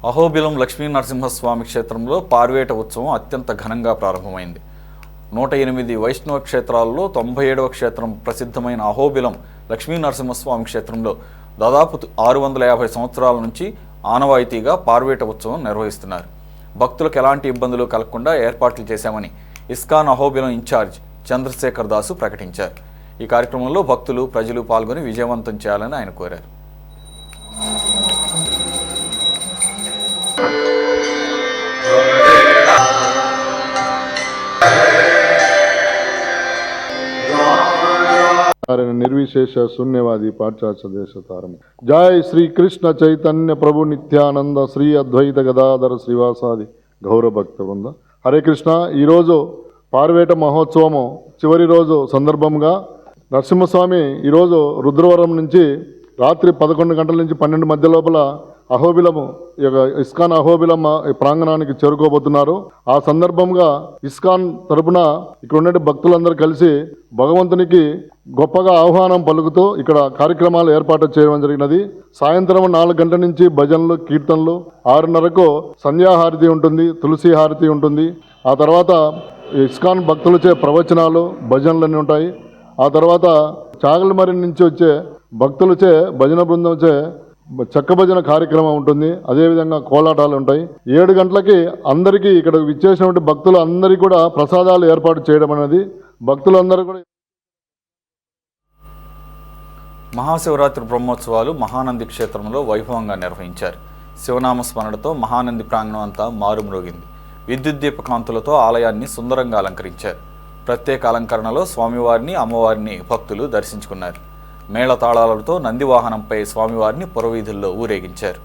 అహోబిలం లక్ష్మీ నరసింహస్వామి క్షేత్రంలో పార్వేట ఉత్సవం అత్యంత ఘనంగా ప్రారంభమైంది. 108 వైష్ణవ క్షేత్రాల్లో 97వ క్షేత్రం ప్రసిద్ధమైన అహోబిలం లక్ష్మీ నరసింహస్వామి క్షేత్రంలో దాదాపు 650 సంవత్సరాల నుంచి ఆనవాయితీగా పార్వేట ఉత్సవం నిర్వహిస్తున్నారు. భక్తులకు ఎలాంటి ఇబ్బందులు కలగకుండా ఏర్పాట్లు చేశామని ఇస్కాన్ అహోబిలం ఇన్ఛార్జ్ చంద్రశేఖర్ దాసు ప్రకటించారు. ఈ కార్యక్రమంలో భక్తులు ప్రజలు పాల్గొని విజయవంతం చేయాలని ఆయన కోరారు. निर्विशेष शून्यवादी पाश्चात्य देश तारम जय श्री कृष्ण चैतन्य प्रभु नित्यानंद श्री अद्वैत गदाधर श्रीवासादि गौर भक्त वृंद हरे कृष्ण पार्वेट महोत्सव चिवरी रोजु संदर्भंगा नरसिंहस्वामी रुद्रवरम नुंची रात्रि 11 गंटल नुंची 12 मध्य लोपल అహోబిలము ఇస్కాన్ అహోబిలం ప్రాంగణానికి చేరుకోబోతున్నారు. ఆ సందర్భంగా ఇస్కాన్ తరపున ఇక్కడ ఉన్న భక్తులందరూ కలిసి భగవంతునికి గొప్పగా ఆహ్వానం పలుకుతూ ఇక్కడ కార్యక్రమాలు ఏర్పాటు చేయడం జరిగినది. సాయంత్రం 4 గంటల నుంచి భజనలు కీర్తనలు, 6:30కు సంధ్యాహారతి ఉంటుంది, తులసి హారతి ఉంటుంది. ఆ తర్వాత ఇస్కాన్ భక్తులచే ప్రవచనాలు భజనలన్నీ ఉంటాయి. ఆ తర్వాత చాగలమరి నుంచి వచ్చే భక్తులచే భజన బృందంచే చెక్క భజన కార్యక్రమం ఉంటుంది. అదేవిధంగా కోలాటాలు ఉంటాయి. 7 గంటలకి అందరికీ ఇక్కడ విచ్చేసినటువంటి భక్తులు అందరికీ కూడా ప్రసాదాలు ఏర్పాటు చేయడం అనేది భక్తులందరూ కూడా. మహాశివరాత్రి బ్రహ్మోత్సవాలు మహానంది క్షేత్రంలో వైభవంగా నిర్వహించారు. శివనామ స్మరణతో మహానంది ప్రాంగణం అంతా మారుమ్రోగింది. విద్యుత్ దీపకాంతులతో ఆలయాన్ని సుందరంగా అలంకరించారు. ప్రత్యేక అలంకరణలో స్వామివారిని అమ్మవారిని భక్తులు దర్శించుకున్నారు. మేళతాళాలతో నందివాహనంపై స్వామివారిని పురవీధుల్లో ఊరేగించారు.